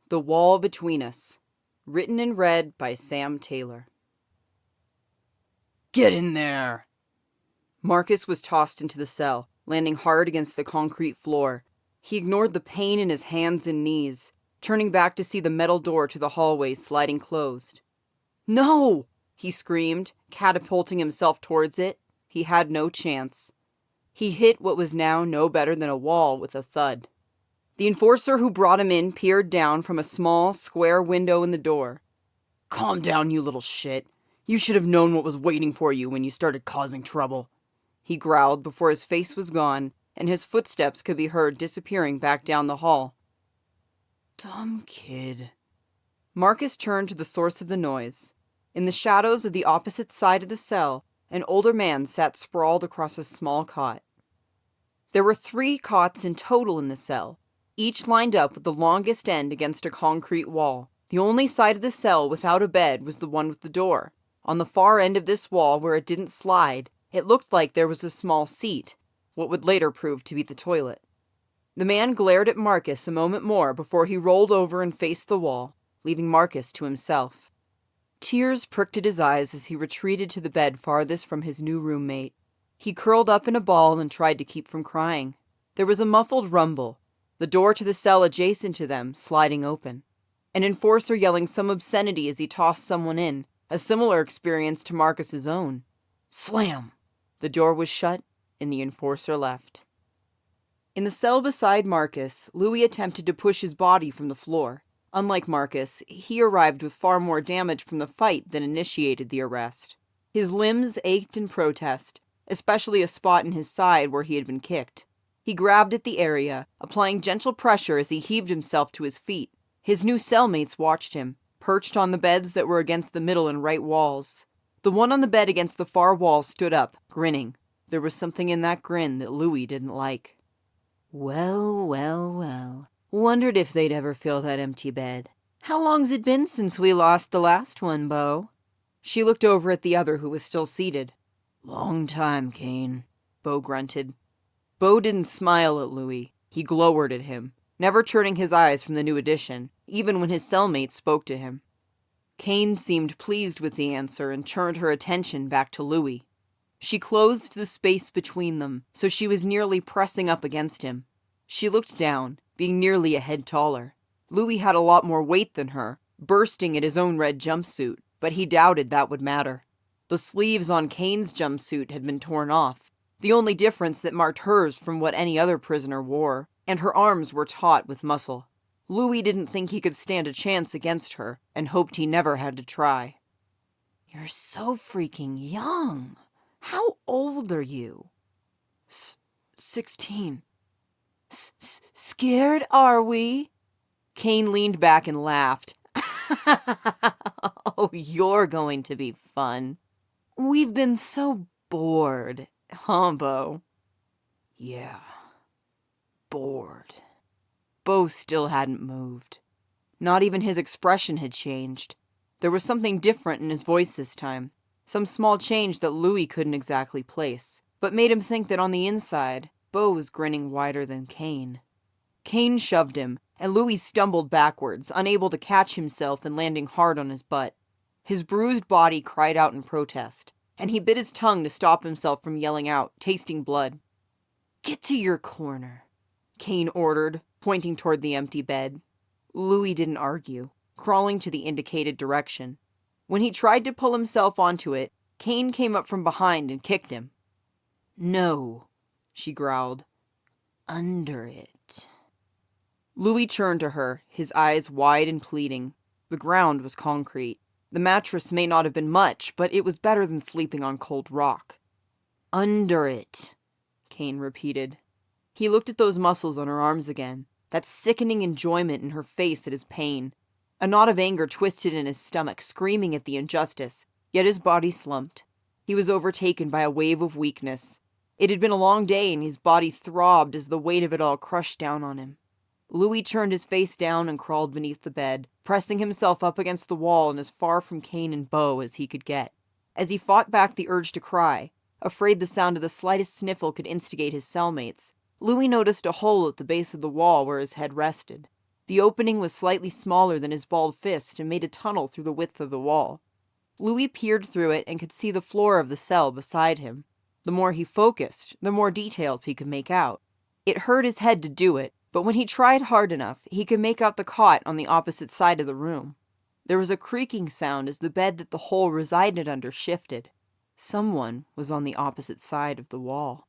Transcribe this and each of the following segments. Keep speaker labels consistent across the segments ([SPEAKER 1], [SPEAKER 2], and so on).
[SPEAKER 1] The Wall Between Us. Written and read by Sam Taylor. Get in there! Marcus was tossed into the cell, landing hard against the concrete floor. He ignored the pain in his hands and knees, turning back to see the metal door to the hallway sliding closed. No! He screamed, catapulting himself towards it. He had no chance. He hit what was now no better than a wall with a thud. The enforcer who brought him in peered down from a small, square window in the door. Calm down, you little shit. You should have known what was waiting for you when you started causing trouble. He growled before his face was gone, and his footsteps could be heard disappearing back down the hall. Dumb kid. Marcus turned to the source of the noise. In the shadows of the opposite side of the cell, an older man sat sprawled across a small cot. There were 3 cots in total in the cell, each lined up with the longest end against a concrete wall. The only side of the cell without a bed was the one with the door. On the far end of this wall, where it didn't slide, it looked like there was a small seat, what would later prove to be the toilet. The man glared at Marcus a moment more before he rolled over and faced the wall, leaving Marcus to himself. Tears pricked at his eyes as he retreated to the bed farthest from his new roommate. He curled up in a ball and tried to keep from crying. There was a muffled rumble, the door to the cell adjacent to them sliding open. An enforcer yelling some obscenity as he tossed someone in, a similar experience to Marcus's own. Slam! The door was shut, and the enforcer left. In the cell beside Marcus, Louie attempted to push his body from the floor. Unlike Marcus, he arrived with far more damage from the fight than initiated the arrest. His limbs ached in protest, especially a spot in his side where he had been kicked. He grabbed at the area, applying gentle pressure as he heaved himself to his feet. His new cellmates watched him, perched on the beds that were against the middle and right walls. The one on the bed against the far wall stood up, grinning. There was something in that grin that Louie didn't like. Well. Wondered if they'd ever fill that empty bed. How long's it been since we lost the last one, Bo? She looked over at the other who was still seated. Long time, Kane, Bo grunted. Bo didn't smile at Louie. He glowered at him, never turning his eyes from the new addition, even when his cellmate spoke to him. Kane seemed pleased with the answer and turned her attention back to Louie. She closed the space between them, so she was nearly pressing up against him. She looked down, being nearly a head taller. Louie had a lot more weight than her, bursting at his own red jumpsuit, but he doubted that would matter. The sleeves on Kane's jumpsuit had been torn off, the only difference that marked hers from what any other prisoner wore, and her arms were taut with muscle. Louie didn't think he could stand a chance against her, and hoped he never had to try. You're so freaking young. How old are you? 16. Scared, are we? Kane leaned back and laughed. Oh, you're going to be fun. We've been so bored, huh, Bo? Yeah, bored. Bo still hadn't moved. Not even his expression had changed. There was something different in his voice this time. Some small change that Louie couldn't exactly place, but made him think that on the inside, Bo was grinning wider than Kane. Kane shoved him, and Louie stumbled backwards, unable to catch himself and landing hard on his butt. His bruised body cried out in protest, and he bit his tongue to stop himself from yelling out, tasting blood. Get to your corner, Kane ordered, pointing toward the empty bed. Louie didn't argue, crawling to the indicated direction. When he tried to pull himself onto it, Kane came up from behind and kicked him. No, she growled. Under it. Louie turned to her, his eyes wide and pleading. The ground was concrete. The mattress may not have been much, but it was better than sleeping on cold rock. Under it, Kane repeated. He looked at those muscles on her arms again, that sickening enjoyment in her face at his pain. A knot of anger twisted in his stomach, screaming at the injustice, yet his body slumped. He was overtaken by a wave of weakness. It had been a long day, and his body throbbed as the weight of it all crushed down on him. Louie turned his face down and crawled beneath the bed, pressing himself up against the wall and as far from Kane and Bo as he could get. As he fought back the urge to cry, afraid the sound of the slightest sniffle could instigate his cellmates, Louie noticed a hole at the base of the wall where his head rested. The opening was slightly smaller than his balled fist and made a tunnel through the width of the wall. Louie peered through it and could see the floor of the cell beside him. The more he focused, the more details he could make out. It hurt his head to do it, but when he tried hard enough, he could make out the cot on the opposite side of the room. There was a creaking sound as the bed that the hole resided under shifted. Someone was on the opposite side of the wall.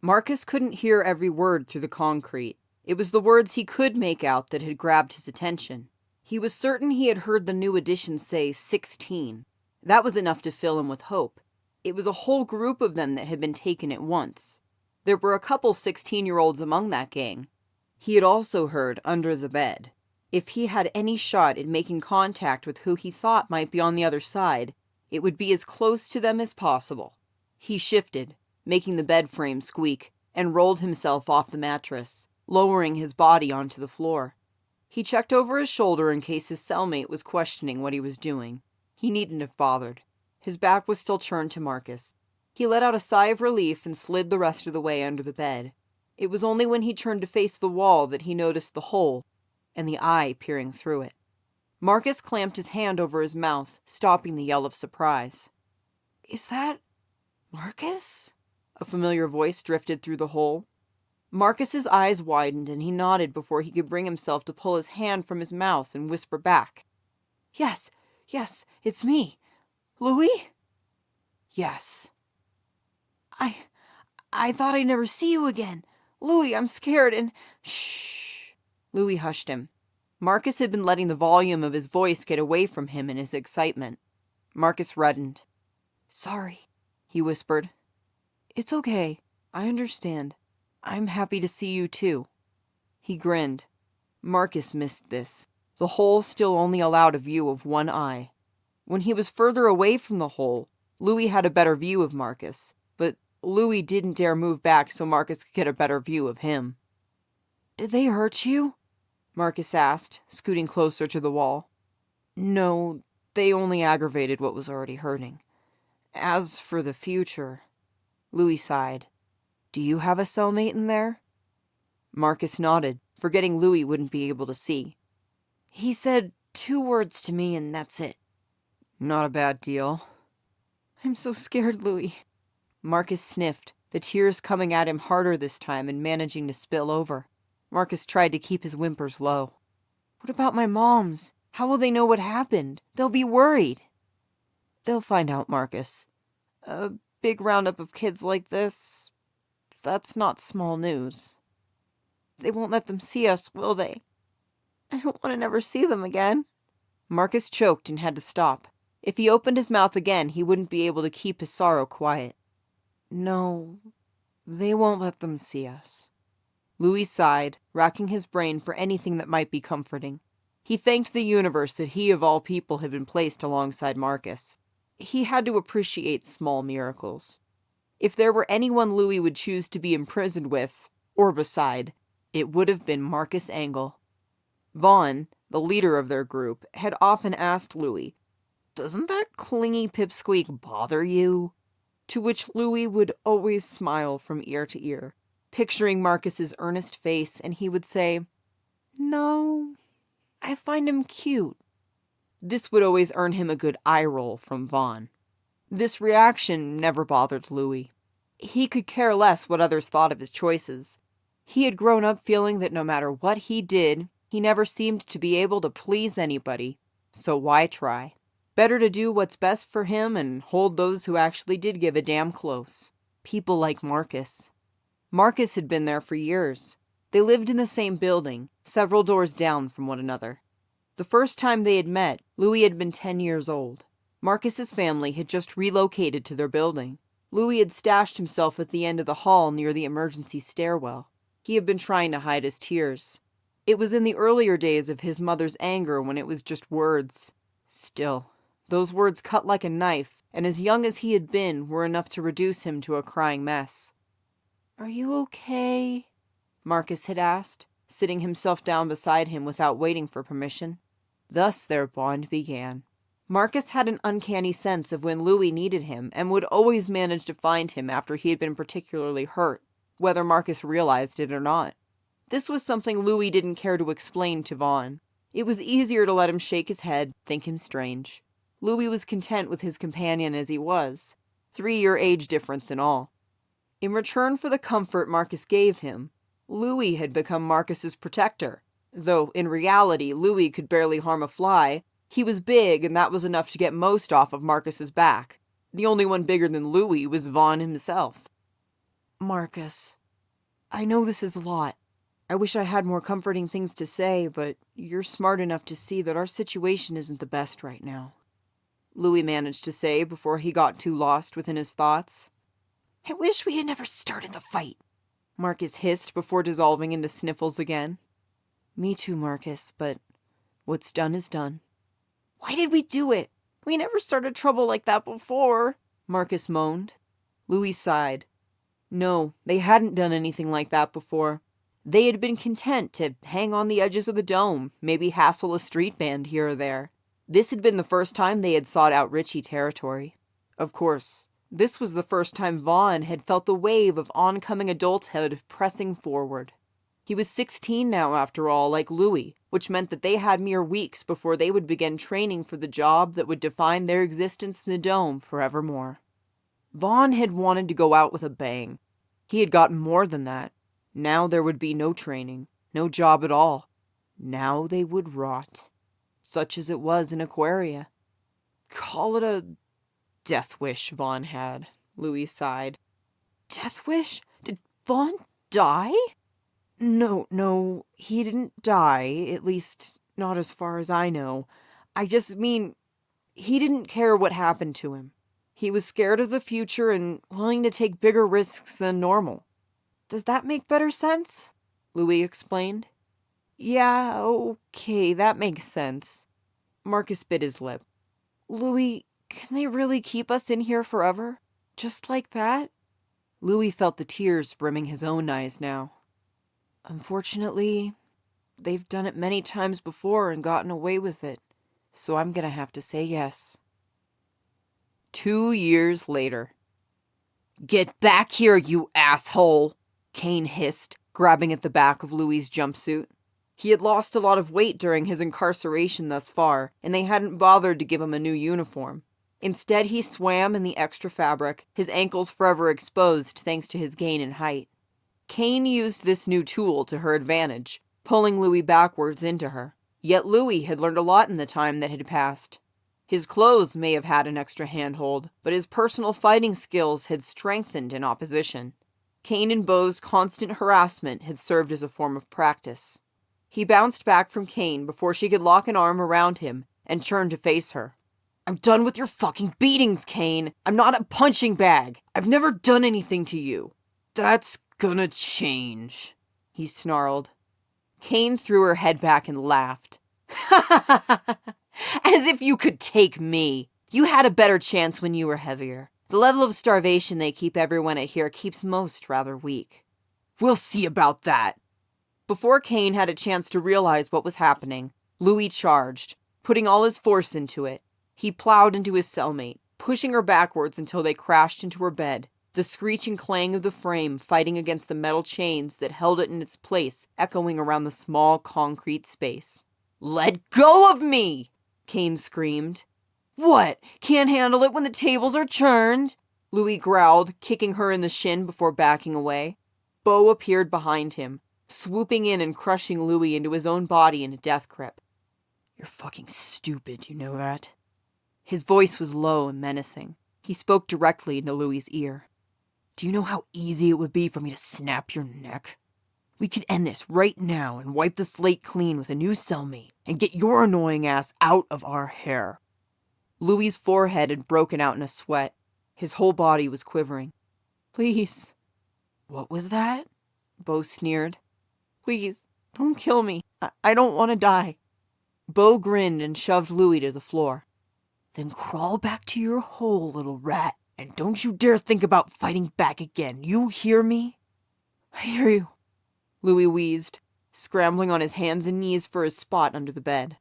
[SPEAKER 1] Marcus couldn't hear every word through the concrete. It was the words he could make out that had grabbed his attention. He was certain he had heard the new addition say 16. That was enough to fill him with hope. It was a whole group of them that had been taken at once. There were a couple 16-year-olds among that gang. He had also heard under the bed. If he had any shot at making contact with who he thought might be on the other side, it would be as close to them as possible. He shifted, making the bed frame squeak, and rolled himself off the mattress, lowering his body onto the floor. He checked over his shoulder in case his cellmate was questioning what he was doing. He needn't have bothered. His back was still turned to Marcus. He let out a sigh of relief and slid the rest of the way under the bed. It was only when he turned to face the wall that he noticed the hole and the eye peering through it. Marcus clamped his hand over his mouth, stopping the yell of surprise. "Is that Marcus?" A familiar voice drifted through the hole. Marcus's eyes widened and he nodded before he could bring himself to pull his hand from his mouth and whisper back. Yes, it's me. Louie?" "Yes." I thought I'd never see you again. Louie, I'm scared and..." "Shh." Louie hushed him. Marcus had been letting the volume of his voice get away from him in his excitement. Marcus reddened. "Sorry," he whispered. "It's okay. I understand. I'm happy to see you too." He grinned. Marcus missed this. The hole still only allowed a view of one eye. When he was further away from the hole, Louie had a better view of Marcus, but Louie didn't dare move back so Marcus could get a better view of him. "Did they hurt you?" Marcus asked, scooting closer to the wall. "No, they only aggravated what was already hurting. As for the future..." Louie sighed. "Do you have a cellmate in there?" Marcus nodded, forgetting Louie wouldn't be able to see. "He said 2 words to me and that's it." "Not a bad deal." "I'm so scared, Louie." Marcus sniffed, the tears coming at him harder this time and managing to spill over. Marcus tried to keep his whimpers low. "What about my moms? How will they know what happened? They'll be worried." "They'll find out, Marcus. A big roundup of kids like this, that's not small news." "They won't let them see us, will they? I don't want to never see them again." Marcus choked and had to stop. If he opened his mouth again, he wouldn't be able to keep his sorrow quiet. "No, they won't let them see us." Louie sighed, racking his brain for anything that might be comforting. He thanked the universe that he of all people had been placed alongside Marcus. He had to appreciate small miracles. If there were anyone Louie would choose to be imprisoned with, or beside, it would have been Marcus Angle. Vaughn, the leader of their group, had often asked Louie, "Doesn't that clingy pipsqueak bother you?" To which Louie would always smile from ear to ear, picturing Marcus's earnest face, and he would say, "No, I find him cute." This would always earn him a good eye roll from Vaughn. This reaction never bothered Louie. He could care less what others thought of his choices. He had grown up feeling that no matter what he did, he never seemed to be able to please anybody, so why try? Better to do what's best for him and hold those who actually did give a damn close. People like Marcus. Marcus had been there for years. They lived in the same building, several doors down from one another. The first time they had met, Louie had been 10 years old. Marcus's family had just relocated to their building. Louie had stashed himself at the end of the hall near the emergency stairwell. He had been trying to hide his tears. It was in the earlier days of his mother's anger when it was just words. Still, those words cut like a knife, and as young as he had been, were enough to reduce him to a crying mess. "Are you okay?" Marcus had asked, sitting himself down beside him without waiting for permission. Thus their bond began. Marcus had an uncanny sense of when Louie needed him and would always manage to find him after he had been particularly hurt, whether Marcus realized it or not. This was something Louie didn't care to explain to Vaughn. It was easier to let him shake his head, think him strange. Louie was content with his companion as he was, 3-year age difference and all. In return for the comfort Marcus gave him, Louie had become Marcus's protector. Though, in reality, Louie could barely harm a fly. He was big, and that was enough to get most off of Marcus's back. The only one bigger than Louie was Vaughn himself. Marcus, I know this is a lot. I wish I had more comforting things to say, but you're smart enough to see that our situation isn't the best right now. Louie managed to say before he got too lost within his thoughts. I wish we had never started the fight, Marcus hissed before dissolving into sniffles again. Me too, Marcus, but what's done is done. Why did we do it? We never started trouble like that before, Marcus moaned. Louie sighed. No, they hadn't done anything like that before. They had been content to hang on the edges of the dome, maybe hassle a street band here or there. This had been the first time they had sought out Richie territory. Of course, this was the first time Vaughn had felt the wave of oncoming adulthood pressing forward. He was 16 now, after all, like Louie, which meant that they had mere weeks before they would begin training for the job that would define their existence in the dome forevermore. Vaughn had wanted to go out with a bang. He had gotten more than that. Now there would be no training, no job at all. Now they would rot. Such as it was in Aquaria. Call it a death wish Vaughn had, Louie sighed. Death wish? Did Vaughn die? No, he didn't die, at least not as far as I know. I just mean, he didn't care what happened to him. He was scared of the future and willing to take bigger risks than normal. Does that make better sense? Louie explained. Yeah, okay, that makes sense. Marcus bit his lip. Louie, can they really keep us in here forever? Just like that? Louie felt the tears brimming his own eyes now. Unfortunately, they've done it many times before and gotten away with it, so I'm gonna have to say yes. 2 years later. Get back here, you asshole! Kane hissed, grabbing at the back of Louie's jumpsuit. He had lost a lot of weight during his incarceration thus far, and they hadn't bothered to give him a new uniform. Instead, he swam in the extra fabric, his ankles forever exposed thanks to his gain in height. Kane used this new tool to her advantage, pulling Louie backwards into her. Yet Louie had learned a lot in the time that had passed. His clothes may have had an extra handhold, but his personal fighting skills had strengthened in opposition. Kane and Beau's constant harassment had served as a form of practice. He bounced back from Kane before she could lock an arm around him and turned to face her. I'm done with your fucking beatings, Kane. I'm not a punching bag. I've never done anything to you. That's gonna change, he snarled. Kane threw her head back and laughed. As if you could take me. You had a better chance when you were heavier. The level of starvation they keep everyone at here keeps most rather weak. We'll see about that. Before Kane had a chance to realize what was happening, Louie charged, putting all his force into it. He plowed into his cellmate, pushing her backwards until they crashed into her bed, the screeching clang of the frame fighting against the metal chains that held it in its place echoing around the small concrete space. Let go of me! Kane screamed. What? Can't handle it when the tables are turned? Louie growled, kicking her in the shin before backing away. Beau appeared behind him, swooping in and crushing Louie into his own body in a death grip. You're fucking stupid, you know that? His voice was low and menacing. He spoke directly into Louie's ear. Do you know how easy it would be for me to snap your neck? We could end this right now and wipe the slate clean with a new cellmate and get your annoying ass out of our hair. Louie's forehead had broken out in a sweat. His whole body was quivering. Please. What was that? Beau sneered. Please, don't kill me. I don't want to die. Beau grinned and shoved Louie to the floor. Then crawl back to your hole, little rat, and don't you dare think about fighting back again. You hear me? I hear you, Louie wheezed, scrambling on his hands and knees for his spot under the bed.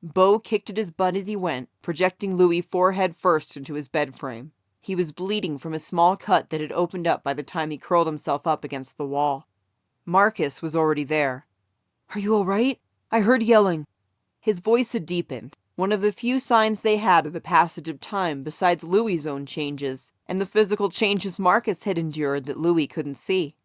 [SPEAKER 1] Beau kicked at his butt as he went, projecting Louie forehead first into his bed frame. He was bleeding from a small cut that had opened up by the time he curled himself up against the wall. Marcus was already there. "Are you all right? I heard yelling." His voice had deepened, one of the few signs they had of the passage of time besides Louie's own changes, and the physical changes Marcus had endured that Louie couldn't see.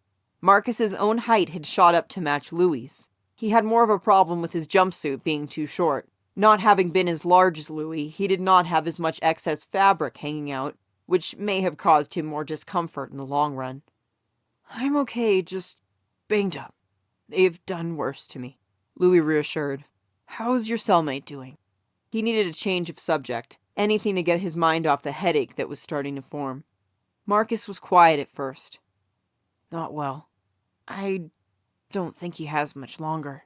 [SPEAKER 1] Marcus's own height had shot up to match Louie's. He had more of a problem with his jumpsuit being too short. Not having been as large as Louie, he did not have as much excess fabric hanging out, which may have caused him more discomfort in the long run. "I'm okay, just banged up. They've done worse to me," Louie reassured. "How's your cellmate doing?" He needed a change of subject, anything to get his mind off the headache that was starting to form. Marcus was quiet at first. "Not well. I don't think he has much longer."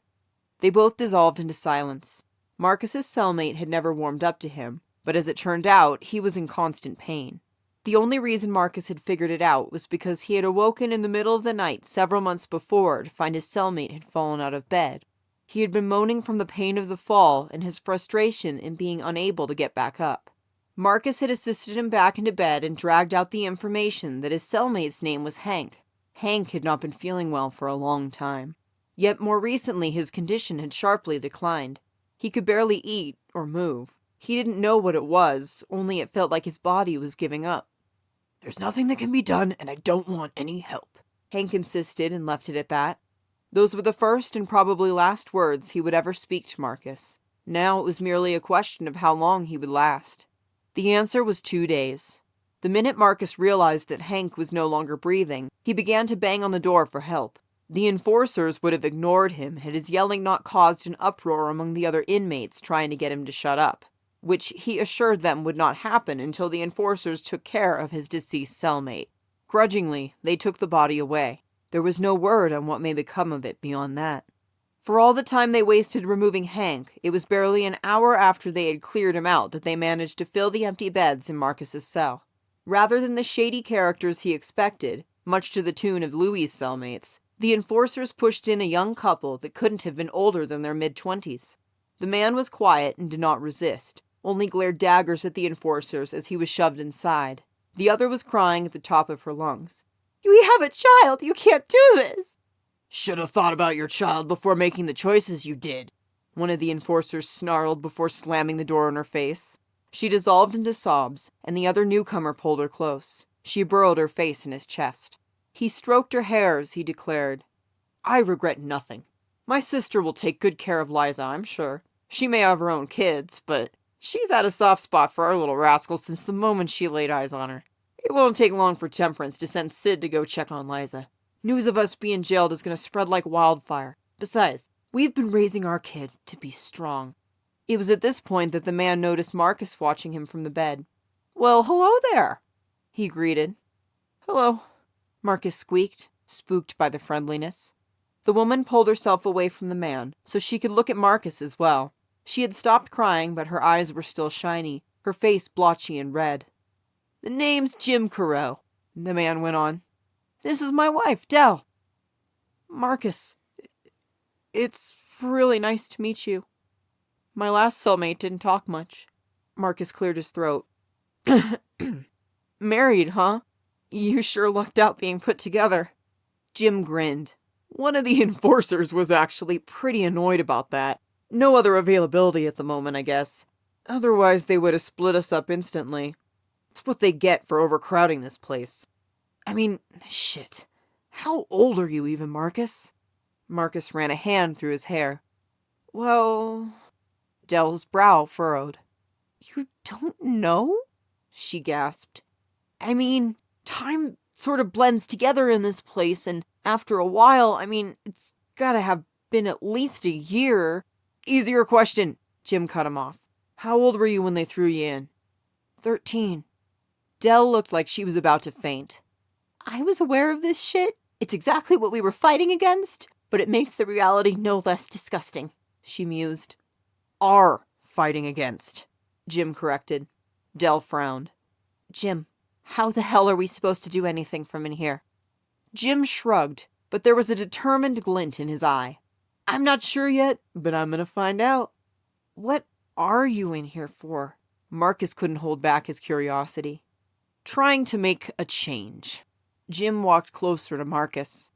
[SPEAKER 1] They both dissolved into silence. Marcus's cellmate had never warmed up to him, but as it turned out, he was in constant pain. The only reason Marcus had figured it out was because he had awoken in the middle of the night several months before to find his cellmate had fallen out of bed. He had been moaning from the pain of the fall and his frustration in being unable to get back up. Marcus had assisted him back into bed and dragged out the information that his cellmate's name was Hank. Hank had not been feeling well for a long time. Yet more recently his condition had sharply declined. He could barely eat or move. He didn't know what it was, only it felt like his body was giving up. "There's nothing that can be done, and I don't want any help," Hank insisted and left it at that. Those were the first and probably last words he would ever speak to Marcus. Now it was merely a question of how long he would last. The answer was 2 days. The minute Marcus realized that Hank was no longer breathing, he began to bang on the door for help. The enforcers would have ignored him had his yelling not caused an uproar among the other inmates trying to get him to shut up, which he assured them would not happen until the enforcers took care of his deceased cellmate. Grudgingly, they took the body away. There was no word on what may become of it beyond that. For all the time they wasted removing Hank, it was barely an hour after they had cleared him out that they managed to fill the empty beds in Marcus's cell. Rather than the shady characters he expected, much to the tune of Louie's cellmates, the enforcers pushed in a young couple that couldn't have been older than their mid-20s. The man was quiet and did not resist, only glared daggers at the enforcers as he was shoved inside. The other was crying at the top of her lungs. "We have a child! You can't do this!" "Should have thought about your child before making the choices you did," one of the enforcers snarled before slamming the door in her face. She dissolved into sobs, and the other newcomer pulled her close. She burrowed her face in his chest. He stroked her hair as he declared, "I regret nothing. My sister will take good care of Liza, I'm sure. She may have her own kids, but she's had a soft spot for our little rascal since the moment she laid eyes on her. It won't take long for Temperance to send Sid to go check on Liza. News of us being jailed is going to spread like wildfire. Besides, we've been raising our kid to be strong." It was at this point that the man noticed Marcus watching him from the bed. "Well, hello there," he greeted. "Hello," Marcus squeaked, spooked by the friendliness. The woman pulled herself away from the man, so she could look at Marcus as well. She had stopped crying, but her eyes were still shiny, her face blotchy and red. "The name's Jim Carell," the man went on. "This is my wife, Dell." "Marcus, it's really nice to meet you. My last cellmate didn't talk much." Marcus cleared his throat. "Married, huh? You sure lucked out being put together." Jim grinned. One of the enforcers was actually pretty annoyed about that. No other availability at the moment, I guess. Otherwise, they would have split us up instantly. It's what they get for overcrowding this place. I mean, shit. How old are you even, Marcus? Marcus ran a hand through his hair. "Well..." Dell's brow furrowed. "You don't know?" she gasped. "I mean, time sort of blends together in this place, and after a while, it's gotta have been at least a year." "Easier question," Jim cut him off. "How old were you when they threw you in?" 13. Dell looked like she was about to faint. "I was aware of this shit. It's exactly what we were fighting against, but it makes the reality no less disgusting," she mused. "Are fighting against," Jim corrected. Dell frowned. "Jim, how the hell are we supposed to do anything from in here?" Jim shrugged, but there was a determined glint in his eye. "I'm not sure yet, but I'm gonna find out." "What are you in here for?" Marcus couldn't hold back his curiosity. "Trying to make a change." Jim walked closer to Marcus.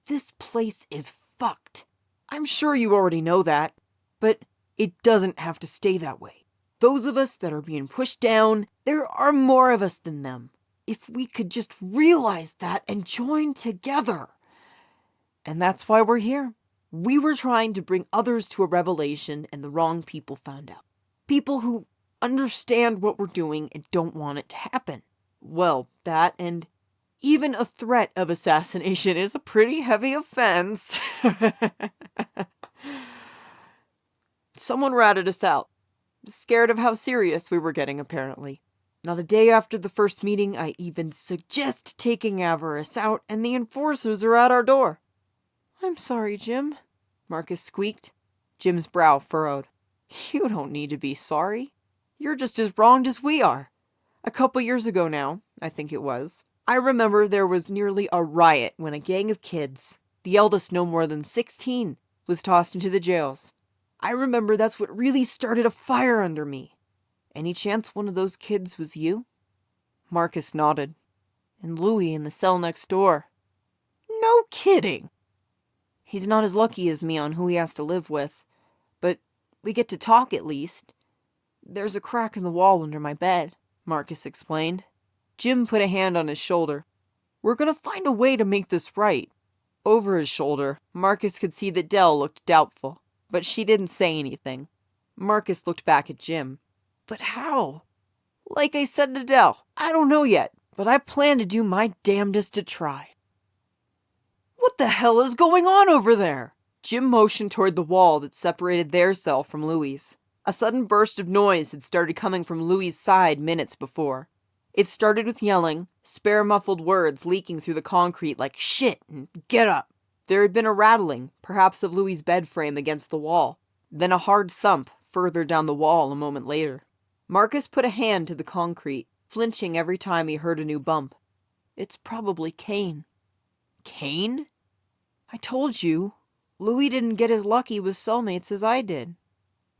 [SPEAKER 2] This place is fucked. I'm sure you already know that, but it doesn't have to stay that way. Those of us that are being pushed down, there are more of us than them. If we could just realize that and join together. And that's why we're here. We were trying to bring others to a revelation, and the wrong people found out. People who understand what we're doing and don't want it to happen. Well, that and even a threat of assassination is a pretty heavy offense. Someone ratted us out. Scared of how serious we were getting, apparently. Not a day after the first meeting, I even suggest taking Avarice out, and the enforcers are at our door. I'm sorry, Jim, Marcus squeaked. Jim's brow furrowed. You don't need to be sorry. You're just as wronged as we are. A couple years ago now, I think it was, I remember there was nearly a riot when a gang of kids, the eldest no more than 16, was tossed into the jails. I remember that's what really started a fire under me. Any chance one of those kids was you? Marcus nodded. And Louie in the cell next door. No kidding! He's not as lucky as me on who he has to live with, but we get to talk at least. There's a crack in the wall under my bed, Marcus explained. Jim put a hand on his shoulder. We're gonna find a way to make this right. Over his shoulder, Marcus could see that Dell looked doubtful, but she didn't say anything. Marcus looked back at Jim. But how? Like I said to Dell, I don't know yet, but I plan to do my damnedest to try. What the hell is going on over there? Jim motioned toward the wall that separated their cell from Louie's. A sudden burst of noise had started coming from Louie's side minutes before. It started with yelling, spare muffled words leaking through the concrete like shit and get up. There had been a rattling, perhaps of Louie's bed frame against the wall, then a hard thump further down the wall a moment later. Marcus put a hand to the concrete, flinching every time he heard a new bump. It's probably Kane. Kane? I told you, Louie didn't get as lucky with cellmates as I did.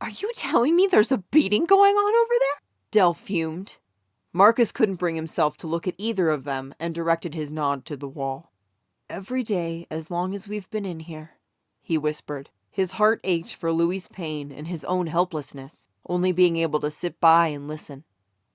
[SPEAKER 2] Are you telling me there's a beating going on over there? Dell fumed. Marcus couldn't bring himself to look at either of them and directed his nod to the wall. Every day, as long as we've been in here, he whispered. His heart ached for Louie's pain and his own helplessness, only being able to sit by and listen.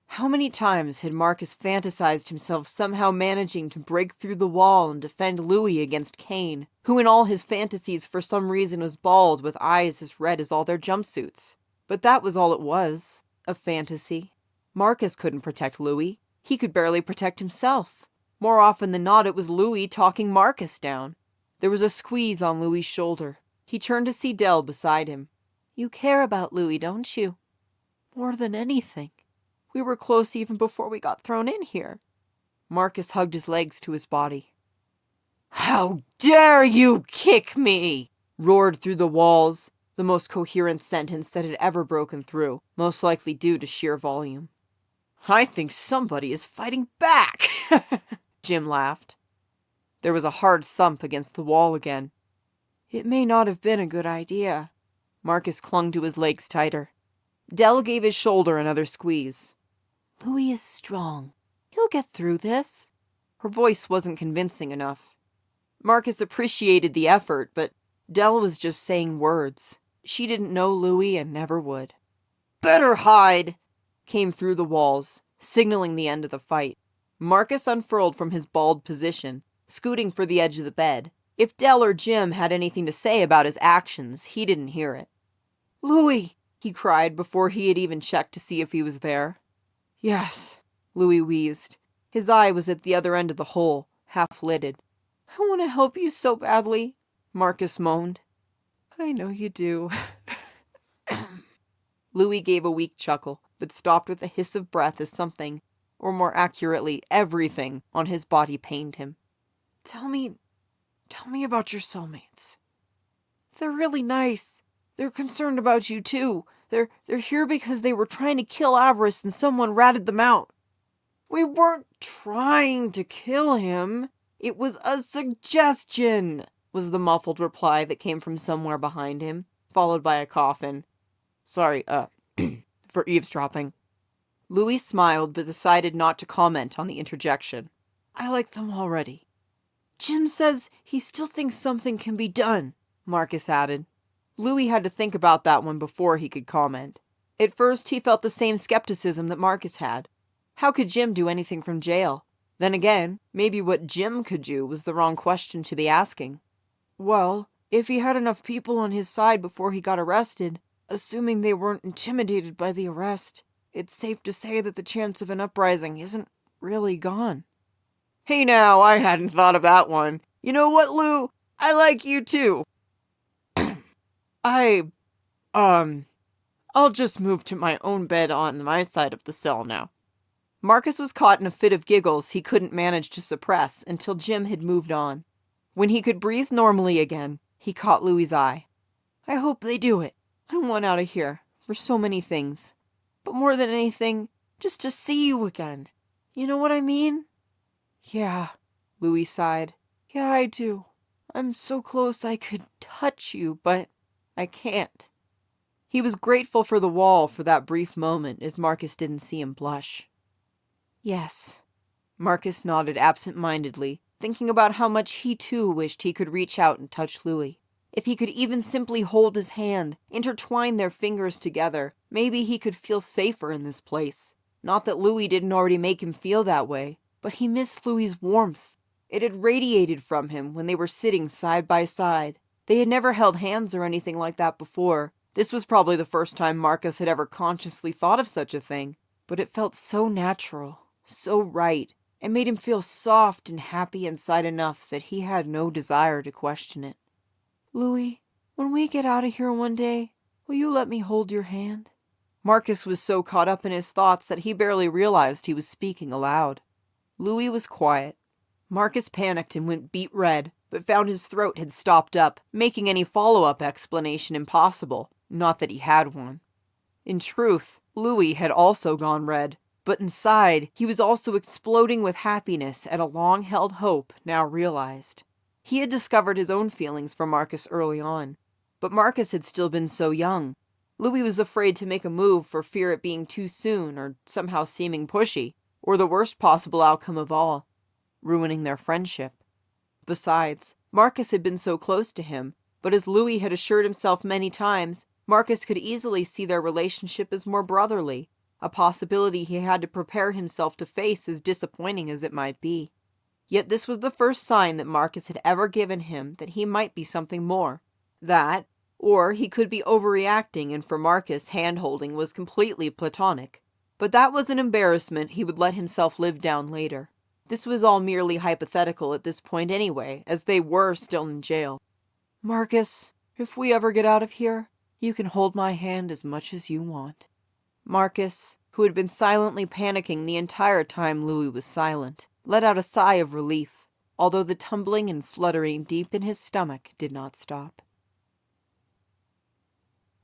[SPEAKER 2] How many times had Marcus fantasized himself somehow managing to break through the wall and defend Louie against Kane, who in all his fantasies for some reason was bald with eyes as red as all their jumpsuits. But that was all it was, a fantasy. Marcus couldn't protect Louie. He could barely protect himself. More often than not, it was Louie talking Marcus down. There was a squeeze on Louie's shoulder. He turned to see Dell beside him. You care about Louie, don't you? More than anything. We were close even before we got thrown in here. Marcus hugged his legs to his body. How dare you kick me! Roared through the walls, the most coherent sentence that had ever broken through, most likely due to sheer volume. I think somebody is fighting back, Jim laughed. There was a hard thump against the wall again. It may not have been a good idea. Marcus clung to his legs tighter. Dell gave his shoulder another squeeze. Louie is strong. He'll get through this. Her voice wasn't convincing enough. Marcus appreciated the effort, but Dell was just saying words. She didn't know Louie and never would. Better hide! Came through the walls, signaling the end of the fight. Marcus unfurled from his bald position, scooting for the edge of the bed. If Dell or Jim had anything to say about his actions, he didn't hear it. Louie! He cried before he had even checked to see if he was there. Yes, Louie wheezed. His eye was at the other end of the hole, half-lidded. I want to help you so badly, Marcus moaned. I know you do. Louie gave a weak chuckle, but stopped with a hiss of breath as something, or more accurately, everything, on his body pained him. Tell me about your soulmates. They're really nice. They're concerned about you, too. They're here because they were trying to kill Avarice and someone ratted them out. We weren't trying to kill him. It was a suggestion, was the muffled reply that came from somewhere behind him, followed by a cough. Sorry, for eavesdropping. Louie smiled but decided not to comment on the interjection. I like them already. Jim says he still thinks something can be done, Marcus added. Louie had to think about that one before he could comment. At first, he felt the same skepticism that Marcus had. How could Jim do anything from jail? Then again, maybe what Jim could do was the wrong question to be asking. Well, if he had enough people on his side before he got arrested, assuming they weren't intimidated by the arrest, it's safe to say that the chance of an uprising isn't really gone. Hey now, I hadn't thought of that one. You know what, Lou? I like you too. I'll just move to my own bed on my side of the cell now. Marcus was caught in a fit of giggles he couldn't manage to suppress until Jim had moved on. When he could breathe normally again, he caught Louie's eye. I hope they do it. I want out of here, for so many things. But more than anything, just to see you again. You know what I mean? Yeah, Louie sighed. Yeah, I do. I'm so close I could touch you, but I can't. He was grateful for the wall for that brief moment as Marcus didn't see him blush. Yes. Marcus nodded absent-mindedly, thinking about how much he too wished he could reach out and touch Louie. If he could even simply hold his hand, intertwine their fingers together, maybe he could feel safer in this place. Not that Louie didn't already make him feel that way, but he missed Louie's warmth. It had radiated from him when they were sitting side by side. They had never held hands or anything like that before. This was probably the first time Marcus had ever consciously thought of such a thing, but it felt so natural, so right, and made him feel soft and happy inside enough that he had no desire to question it. Louie, when we get out of here one day, will you let me hold your hand? Marcus was so caught up in his thoughts that he barely realized he was speaking aloud. Louie was quiet. Marcus panicked and went beet red, but found his throat had stopped up, making any follow-up explanation impossible, not that he had one. In truth, Louie had also gone red, but inside, he was also exploding with happiness at a long-held hope now realized. He had discovered his own feelings for Marcus early on, but Marcus had still been so young. Louie was afraid to make a move for fear it being too soon or somehow seeming pushy, or the worst possible outcome of all, ruining their friendship. Besides, Marcus had been so close to him, but as Louie had assured himself many times, Marcus could easily see their relationship as more brotherly, a possibility he had to prepare himself to face as disappointing as it might be. Yet this was the first sign that Marcus had ever given him that he might be something more. That, or he could be overreacting and for Marcus hand-holding was completely platonic. But that was an embarrassment he would let himself live down later. This was all merely hypothetical at this point anyway, as they were still in jail. Marcus, if we ever get out of here, you can hold my hand as much as you want. Marcus, who had been silently panicking the entire time Louie was silent, let out a sigh of relief, although the tumbling and fluttering deep in his stomach did not stop.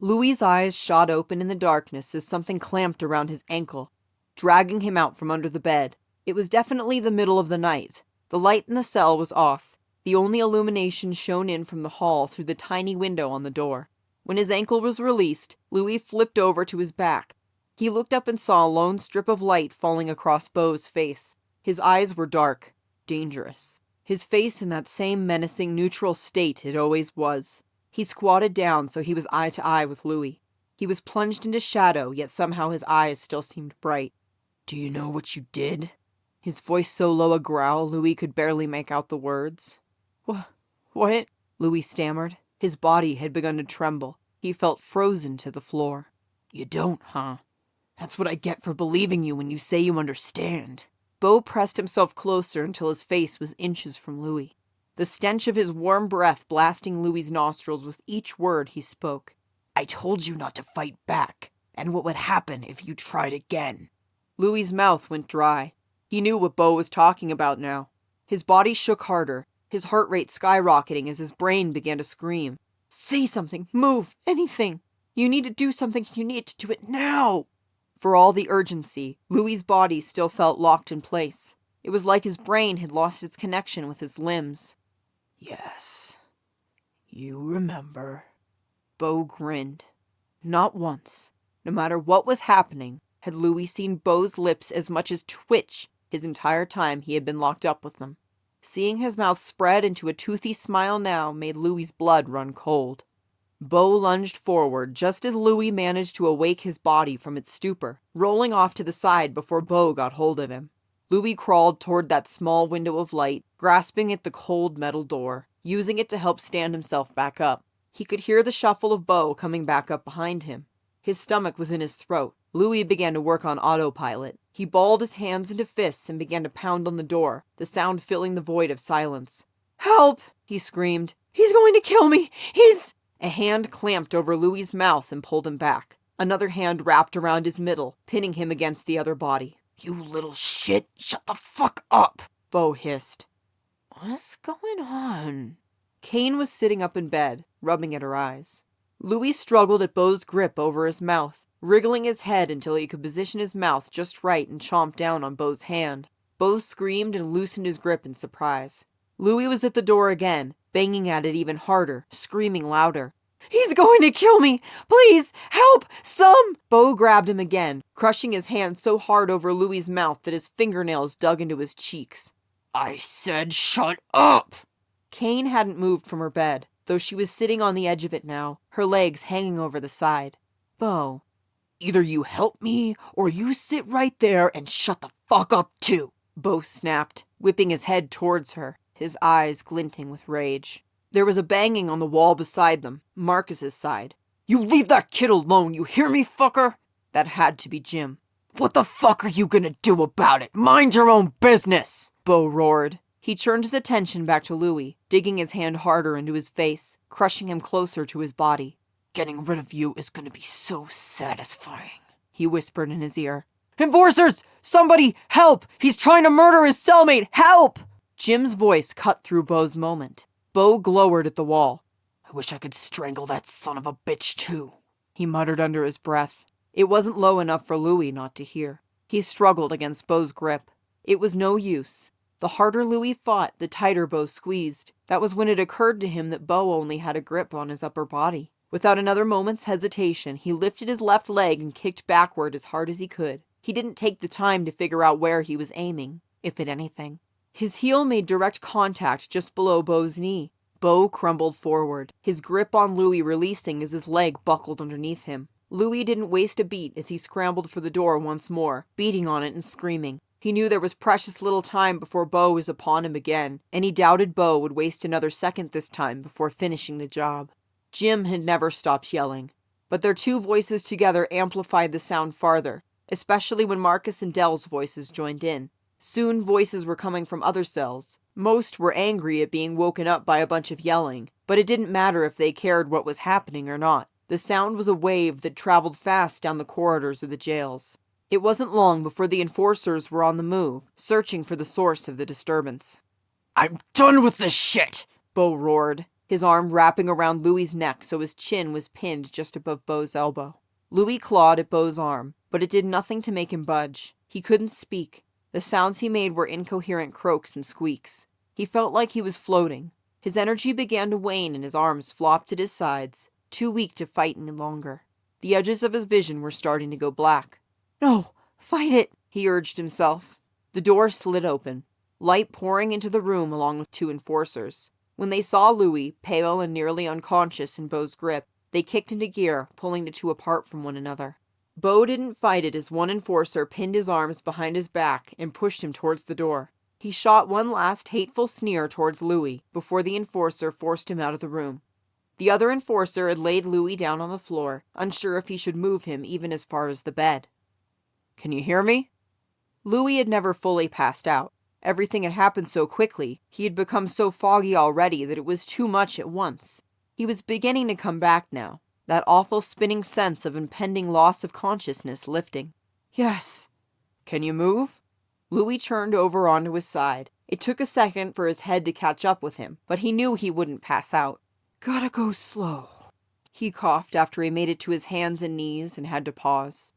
[SPEAKER 2] Louie's eyes shot open in the darkness as something clamped around his ankle, dragging him out from under the bed. It was definitely the middle of the night. The light in the cell was off, the only illumination shone in from the hall through the tiny window on the door. When his ankle was released, Louie flipped over to his back. He looked up and saw a lone strip of light falling across Beau's face. His eyes were dark, dangerous. His face in that same menacing neutral state it always was. He squatted down so he was eye to eye with Louie. He was plunged into shadow, yet somehow his eyes still seemed bright. Do you know what you did? His voice so low a growl Louie could barely make out the words. What? Louie stammered. His body had begun to tremble. He felt frozen to the floor. You don't, huh? That's what I get for believing you when you say you understand. Beau pressed himself closer until his face was inches from Louie. The stench of his warm breath blasting Louie's nostrils with each word he spoke. I told you not to fight back, and what would happen if you tried again. Louie's mouth went dry. He knew what Beau was talking about now. His body shook harder, his heart rate skyrocketing as his brain began to scream. Say something, move, anything. You need to do something, you need to do it now. For all the urgency, Louie's body still felt locked in place. It was like his brain had lost its connection with his limbs. Yes, you remember. Beau grinned. Not once, no matter what was happening, had Louie seen Beau's lips as much as twitch his entire time he had been locked up with them. Seeing his mouth spread into a toothy smile now made Louie's blood run cold. Bo lunged forward just as Louie managed to awake his body from its stupor, rolling off to the side before Bo got hold of him. Louie crawled toward that small window of light, grasping at the cold metal door, using it to help stand himself back up. He could hear the shuffle of Bo coming back up behind him. His stomach was in his throat. Louie began to work on autopilot. He balled his hands into fists and began to pound on the door, the sound filling the void of silence. "Help!" he screamed. "He's going to kill me! He's—" A hand clamped over Louie's mouth and pulled him back. Another hand wrapped around his middle, pinning him against the other body. "You little shit! Shut the fuck up!" Bo hissed. "What's going on?" Kane was sitting up in bed, rubbing at her eyes. Louie struggled at Bo's grip over his mouth, wriggling his head until he could position his mouth just right and chomp down on Bo's hand. Bo screamed and loosened his grip in surprise. Louie was at the door again, banging at it even harder, screaming louder. "He's going to kill me! Please, help! Bo grabbed him again, crushing his hand so hard over Louie's mouth that his fingernails dug into his cheeks. "I said shut up!" Kane hadn't moved from her bed, though she was sitting on the edge of it now, her legs hanging over the side. "Bo, either you help me, or you sit right there and shut the fuck up too," Bo snapped, whipping his head towards her, his eyes glinting with rage. There was a banging on the wall beside them, Marcus's side. "You leave that kid alone, you hear me, fucker?" That had to be Jim. "What the fuck are you gonna do about it? Mind your own business!" Bo roared. He turned his attention back to Louie, digging his hand harder into his face, crushing him closer to his body. "Getting rid of you is gonna be so satisfying," he whispered in his ear. "Enforcers! Somebody! Help! He's trying to murder his cellmate! Help!" Jim's voice cut through Bo's moment. Bo glowered at the wall. "I wish I could strangle that son of a bitch too," he muttered under his breath. It wasn't low enough for Louie not to hear. He struggled against Bo's grip. It was no use. The harder Louie fought, the tighter Bo squeezed. That was when it occurred to him that Bo only had a grip on his upper body. Without another moment's hesitation, he lifted his left leg and kicked backward as hard as he could. He didn't take the time to figure out where he was aiming, if at anything. His heel made direct contact just below Bo's knee. Bo crumbled forward, his grip on Louie releasing as his leg buckled underneath him. Louie didn't waste a beat as he scrambled for the door once more, beating on it and screaming. He knew there was precious little time before Bo was upon him again, and he doubted Bo would waste another second this time before finishing the job. Jim had never stopped yelling, but their two voices together amplified the sound farther, especially when Marcus and Dell's voices joined in. Soon voices were coming from other cells. Most were angry at being woken up by a bunch of yelling, but it didn't matter if they cared what was happening or not. The sound was a wave that traveled fast down the corridors of the jails. It wasn't long before the enforcers were on the move, searching for the source of the disturbance. "I'm done with this shit!" Bo roared, his arm wrapping around Louie's neck so his chin was pinned just above Bo's elbow. Louie clawed at Bo's arm, but it did nothing to make him budge. He couldn't speak. The sounds he made were incoherent croaks and squeaks. He felt like he was floating. His energy began to wane and his arms flopped at his sides, too weak to fight any longer. The edges of his vision were starting to go black. "No, fight it," he urged himself. The door slid open, light pouring into the room along with two enforcers. When they saw Louie, pale and nearly unconscious in Bo's grip, they kicked into gear, pulling the two apart from one another. Bo didn't fight it as one enforcer pinned his arms behind his back and pushed him towards the door. He shot one last hateful sneer towards Louie before the enforcer forced him out of the room. The other enforcer had laid Louie down on the floor, unsure if he should move him even as far as the bed. "Can you hear me?" Louie had never fully passed out. Everything had happened so quickly, he had become so foggy already that it was too much at once. He was beginning to come back now, that awful spinning sense of impending loss of consciousness lifting. "Yes." "Can you move?" Louie turned over onto his side. It took a second for his head to catch up with him, but he knew he wouldn't pass out. "Gotta go slow," he coughed after he made it to his hands and knees and had to pause.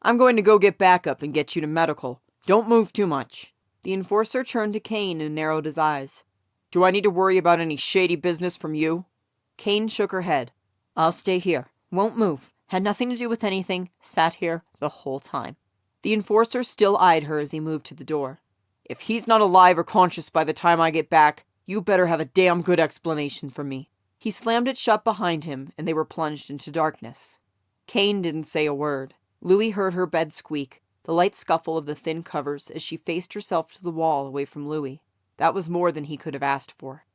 [SPEAKER 2] "I'm going to go get backup and get you to medical. Don't move too much." The enforcer turned to Kane and narrowed his eyes. "Do I need to worry about any shady business from you?" Kane shook her head. "I'll stay here. Won't move. Had nothing to do with anything. Sat here the whole time." The enforcer still eyed her as he moved to the door. If he's not alive or conscious by the time I get back, you better have a damn good explanation for me." He slammed it shut behind him, and they were plunged into darkness. Kane didn't say a word. Louie heard her bed squeak, the light scuffle of the thin covers as she faced herself to the wall away from Louie. That was more than he could have asked for.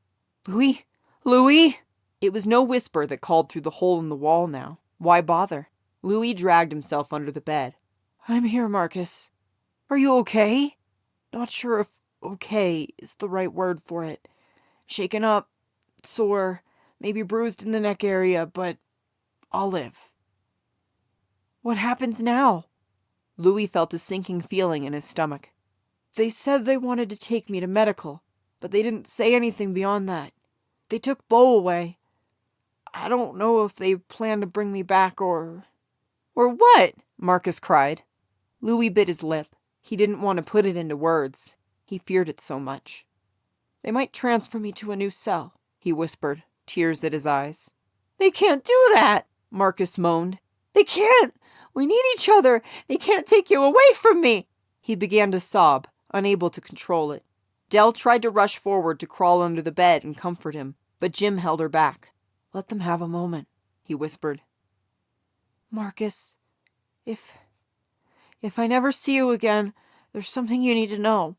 [SPEAKER 2] "Louie? Louie?" It was no whisper that called through the hole in the wall now. Why bother? Louie dragged himself under the bed. "I'm here, Marcus. Are you okay?" Not sure if okay is the right word for it. Shaken up, sore, maybe bruised in the neck area, but I'll live. "What happens now?" Louie felt a sinking feeling in his stomach. "They said they wanted to take me to medical, but they didn't say anything beyond that. They took Bo away. I don't know if they plan to bring me back or..." "Or what?" Marcus cried. Louie bit his lip. He didn't want to put it into words. He feared it so much. "They might transfer me to a new cell," he whispered, tears at his eyes. "They can't do that," Marcus moaned. "They can't! We need each other! They can't take you away from me!" He began to sob, unable to control it. Dell tried to rush forward to crawl under the bed and comfort him, but Jim held her back. "Let them have a moment," he whispered. "Marcus, if I never see you again, there's something you need to know."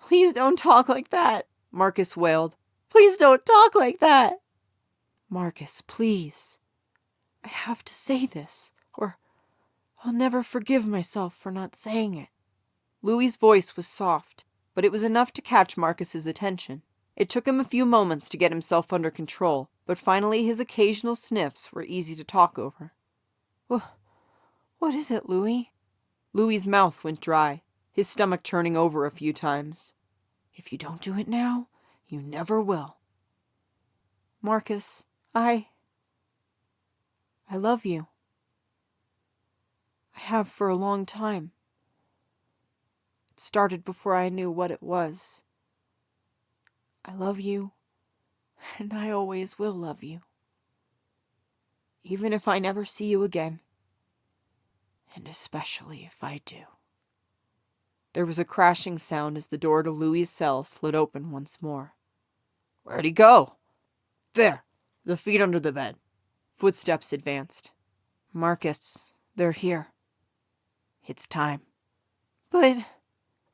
[SPEAKER 2] "Please don't talk like that," Marcus wailed. "Please don't talk like that." "Marcus, please. I have to say this, or I'll never forgive myself for not saying it." Louie's voice was soft, but it was enough to catch Marcus's attention. It took him a few moments to get himself under control, but finally his occasional sniffs were easy to talk over. What is it, Louie?" Louie's mouth went dry, his stomach turning over a few times. "If you don't do it now, you never will." "Marcus, I love you. I have for a long time. It started before I knew what it was. I love you, and I always will love you. Even if I never see you again. And especially if I do." There was a crashing sound as the door to Louie's cell slid open once more. "Where'd he go?" "There, the feet under the bed." Footsteps advanced. "Marcus, they're here. It's time." "But..."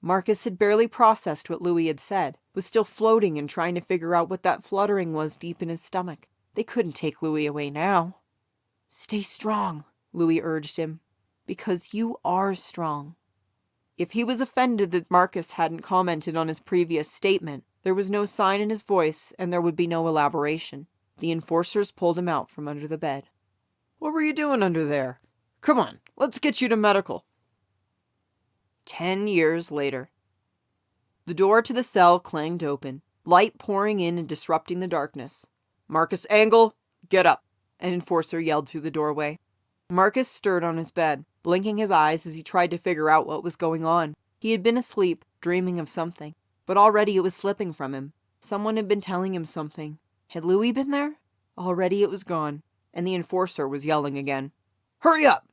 [SPEAKER 2] Marcus had barely processed what Louie had said, was still floating and trying to figure out what that fluttering was deep in his stomach. They couldn't take Louie away now. "Stay strong," Louie urged him, "because you are strong." If he was offended that Marcus hadn't commented on his previous statement, there was no sign in his voice and there would be no elaboration. The enforcers pulled him out from under the bed. "What were you doing under there? Come on, let's get you to medical." 10 years later. The door to the cell clanged open, light pouring in and disrupting the darkness. "Marcus Angle, get up," an enforcer yelled through the doorway. Marcus stirred on his bed, blinking his eyes as he tried to figure out what was going on. He had been asleep, dreaming of something, but already it was slipping from him. Someone had been telling him something. Had Louie been there? Already it was gone, and the enforcer was yelling again. "Hurry up!"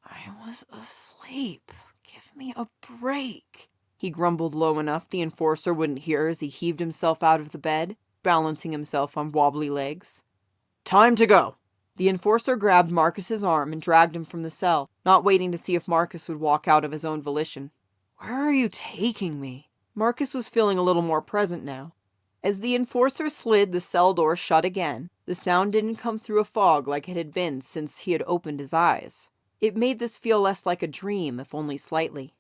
[SPEAKER 2] "I was asleep. Give me a break," he grumbled low enough the enforcer wouldn't hear as he heaved himself out of the bed, balancing himself on wobbly legs. "Time to go." The enforcer grabbed Marcus's arm and dragged him from the cell, not waiting to see if Marcus would walk out of his own volition. "Where are you taking me?" Marcus was feeling a little more present now. As the enforcer slid the cell door shut again, the sound didn't come through a fog like it had been since he had opened his eyes. It made this feel less like a dream, if only slightly.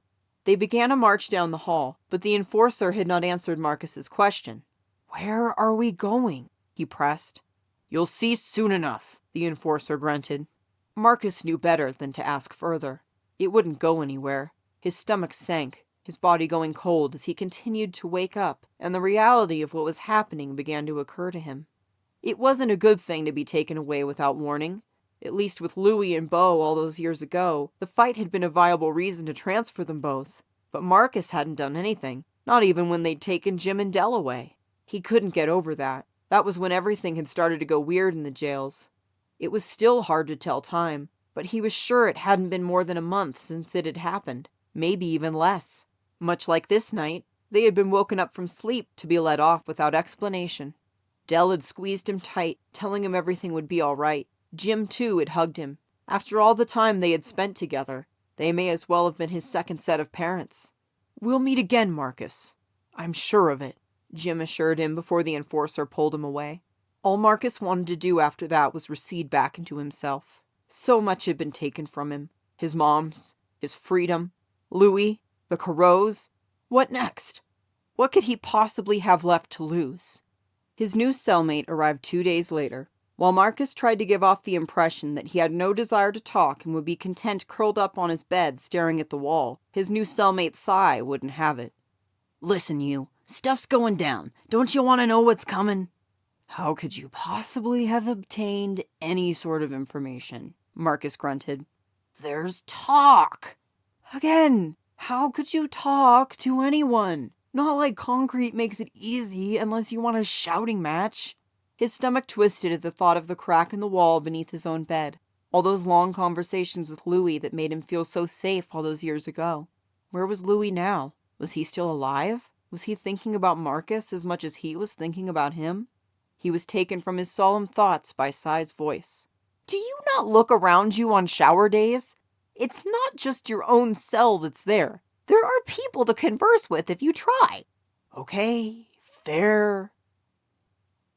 [SPEAKER 2] They began a march down the hall, but the enforcer had not answered Marcus's question. "Where are we going?" he pressed. "You'll see soon enough," the enforcer grunted. Marcus knew better than to ask further. It wouldn't go anywhere. His stomach sank, his body going cold as he continued to wake up, and the reality of what was happening began to occur to him. It wasn't a good thing to be taken away without warning. At least with Louie and Bo all those years ago, the fight had been a viable reason to transfer them both. But Marcus hadn't done anything, not even when they'd taken Jim and Dell away. He couldn't get over that. That was when everything had started to go weird in the jails. It was still hard to tell time, but he was sure it hadn't been more than a month since it had happened, maybe even less. Much like this night, They had been woken up from sleep to be let off without explanation. Dell had squeezed him tight, telling him everything would be all right. Jim, too, had hugged him. After all the time they had spent together, they may as well have been his second set of parents. "We'll meet again, Marcus. I'm sure of it," Jim assured him before the enforcer pulled him away. All Marcus wanted to do after that was recede back into himself. So much had been taken from him. His mom's, his freedom, Louie, the Corrots. What next? What could he possibly have left to lose? His new cellmate arrived 2 days later. While Marcus tried to give off the impression that he had no desire to talk and would be content curled up on his bed staring at the wall, his new cellmate Cy wouldn't have it.
[SPEAKER 1] "Listen, you. Stuff's going down. Don't you want to know what's coming?"
[SPEAKER 2] "How could you possibly have obtained any sort of information?" Marcus grunted.
[SPEAKER 1] "There's talk."
[SPEAKER 2] "Again, how could you talk to anyone? Not like concrete makes it easy unless you want a shouting match." His stomach twisted at the thought of the crack in the wall beneath his own bed. All those long conversations with Louie that made him feel so safe all those years ago. Where was Louie now? Was he still alive? Was he thinking about Marcus as much as he was thinking about him? He was taken from his solemn thoughts by Cy's voice. "Do you not look around you on shower days? It's not just your own cell that's there. There are people to converse with if you try."
[SPEAKER 1] "Okay, fair.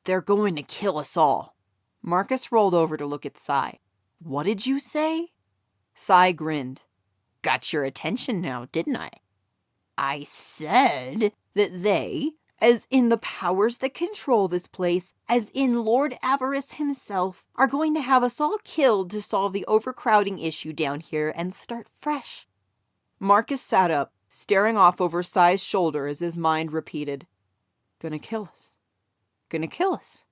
[SPEAKER 1] They're going to kill us all."
[SPEAKER 2] Marcus rolled over to look at Cy.
[SPEAKER 1] "What did you say?"
[SPEAKER 2] Cy grinned.
[SPEAKER 1] "Got your attention now, didn't I? I said that they, as in the powers that control this place, as in Lord Avarice himself, are going to have us all killed to solve the overcrowding issue down here and start fresh."
[SPEAKER 2] Marcus sat up, staring off over Cy's shoulder as his mind repeated, "Gonna kill us. Gonna kill us."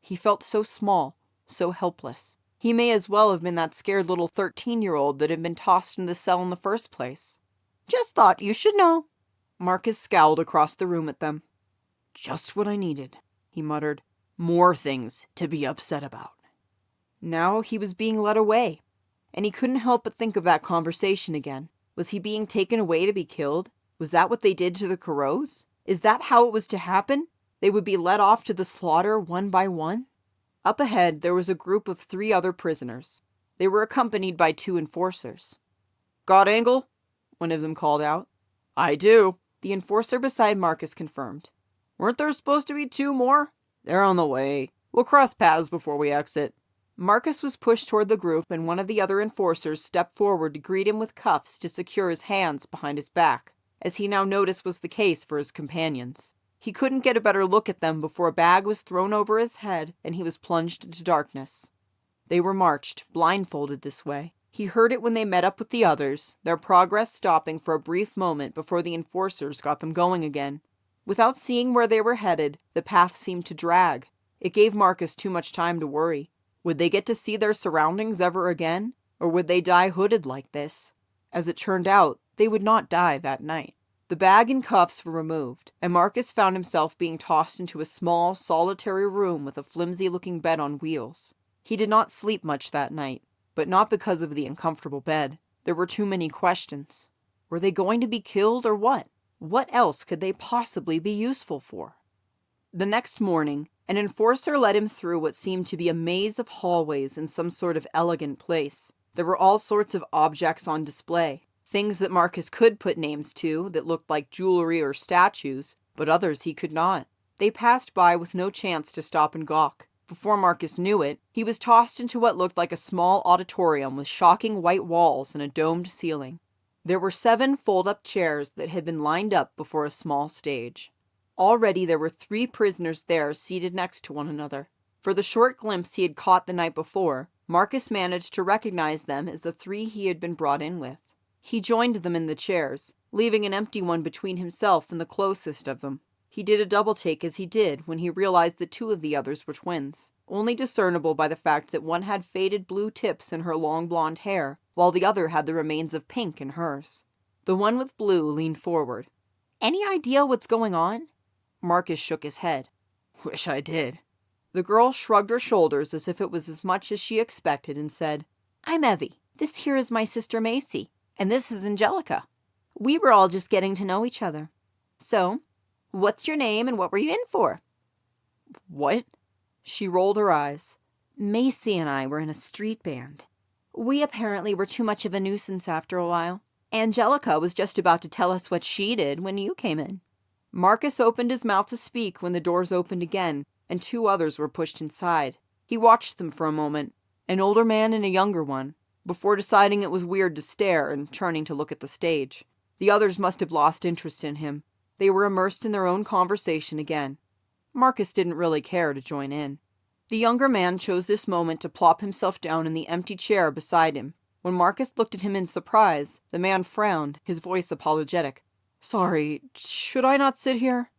[SPEAKER 2] He felt so small, so helpless. He may as well have been that scared little 13-year-old that had been tossed in the cell in the first place.
[SPEAKER 1] "Just thought you should know."
[SPEAKER 2] Marcus scowled across the room at them.
[SPEAKER 1] "Just what I needed," he muttered. "More things to be upset about."
[SPEAKER 2] Now he was being led away, and he couldn't help but think of that conversation again. Was he being taken away to be killed? Was that what they did to the Corrots? Is that how it was to happen? They would be led off to the slaughter one by one? Up ahead, there was a group of 3 other prisoners. They were accompanied by 2 enforcers. "Got angle?" one of them called out.
[SPEAKER 1] "I do,"
[SPEAKER 2] the enforcer beside Marcus confirmed.
[SPEAKER 1] "Weren't there supposed to be 2 more?"
[SPEAKER 2] "They're on the way. We'll cross paths before we exit." Marcus was pushed toward the group, and one of the other enforcers stepped forward to greet him with cuffs to secure his hands behind his back, as he now noticed was the case for his companions. He couldn't get a better look at them before a bag was thrown over his head and he was plunged into darkness. They were marched, blindfolded this way. He heard it when they met up with the others, their progress stopping for a brief moment before the enforcers got them going again. Without seeing where they were headed, the path seemed to drag. It gave Marcus too much time to worry. Would they get to see their surroundings ever again? Or would they die hooded like this? As it turned out, they would not die that night. The bag and cuffs were removed, and Marcus found himself being tossed into a small, solitary room with a flimsy-looking bed on wheels. He did not sleep much that night, but not because of the uncomfortable bed. There were too many questions. Were they going to be killed or what? What else could they possibly be useful for? The next morning, an enforcer led him through what seemed to be a maze of hallways in some sort of elegant place. There were all sorts of objects on display. Things that Marcus could put names to that looked like jewelry or statues, but others he could not. They passed by with no chance to stop and gawk. Before Marcus knew it, he was tossed into what looked like a small auditorium with shocking white walls and a domed ceiling. There were 7 fold-up chairs that had been lined up before a small stage. Already there were 3 prisoners there seated next to one another. For the short glimpse he had caught the night before, Marcus managed to recognize them as the 3 he had been brought in with. He joined them in the chairs, leaving an empty one between himself and the closest of them. He did a double-take as he did when he realized that 2 of the others were twins, only discernible by the fact that one had faded blue tips in her long blonde hair, while the other had the remains of pink in hers. The one with blue leaned forward. "Any idea what's going on?" Marcus shook his head.
[SPEAKER 1] "Wish I did."
[SPEAKER 2] The girl shrugged her shoulders as if it was as much as she expected and said, "I'm Evie. This here is my sister Macy. And this is Angelica. We were all just getting to know each other." So, what's your name and what were you in for? What? She rolled her eyes. Macy and I were in a street band. We apparently were too much of a nuisance after a while. Angelica was just about to tell us what she did when you came in. Marcus opened his mouth to speak when the doors opened again, and 2 others were pushed inside. He watched them for a moment, an older man and a younger one, before deciding it was weird to stare and turning to look at the stage. The others must have lost interest in him. They were immersed in their own conversation again. Marcus didn't really care to join in. The younger man chose this moment to plop himself down in the empty chair beside him. When Marcus looked at him in surprise, the man frowned, his voice apologetic. Sorry, should I not sit here?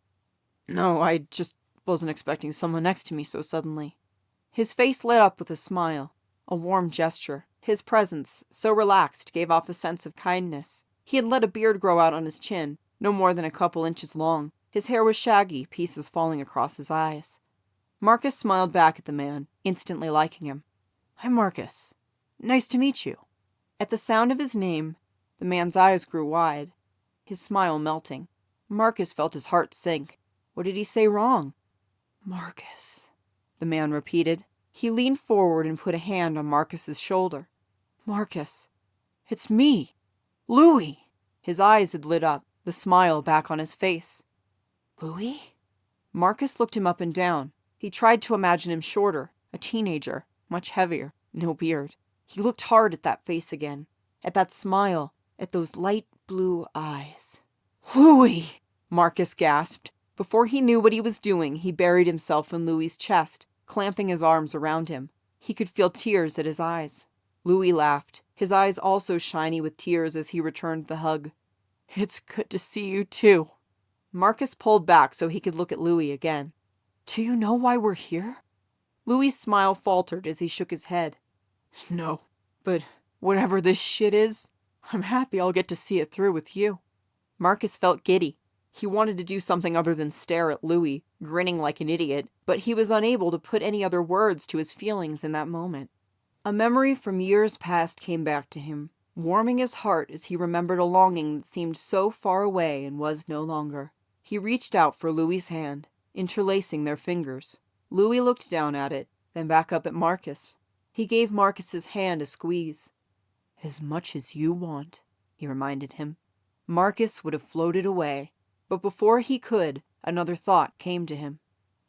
[SPEAKER 2] No, I just wasn't expecting someone next to me so suddenly. His face lit up with a smile, a warm gesture. His presence, so relaxed, gave off a sense of kindness. He had let a beard grow out on his chin, no more than a couple inches long. His hair was shaggy, pieces falling across his eyes. Marcus smiled back at the man, instantly liking him. I'm Marcus. Nice to meet you. At the sound of his name, the man's eyes grew wide, his smile melting. Marcus felt his heart sink. What did he say wrong? Marcus, the man repeated. He leaned forward and put a hand on Marcus's shoulder. Marcus, it's me, Louie. His eyes had lit up, the smile back on his face. Louie? Marcus looked him up and down. He tried to imagine him shorter, a teenager, much heavier, no beard. He looked hard at that face again, at that smile, at those light blue eyes. Louie! Marcus gasped. Before he knew what he was doing, he buried himself in Louie's chest, clamping his arms around him. He could feel tears at his eyes. Louie laughed, his eyes also shiny with tears as he returned the hug. It's good to see you too. Marcus pulled back so he could look at Louie again. Do you know why we're here? Louie's smile faltered as he shook his head. No, but whatever this shit is, I'm happy I'll get to see it through with you. Marcus felt giddy. He wanted to do something other than stare at Louie, grinning like an idiot, but he was unable to put any other words to his feelings in that moment. A memory from years past came back to him, warming his heart as he remembered a longing that seemed so far away and was no longer. He reached out for Louie's hand, interlacing their fingers. Louie looked down at it, then back up at Marcus. He gave Marcus's hand a squeeze. As much as you want, he reminded him. Marcus would have floated away, but before he could, another thought came to him.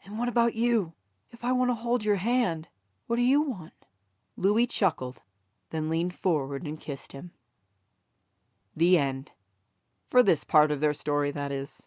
[SPEAKER 2] And what about you? If I want to hold your hand, what do you want? Louie chuckled, then leaned forward and kissed him. The end. For this part of their story, that is.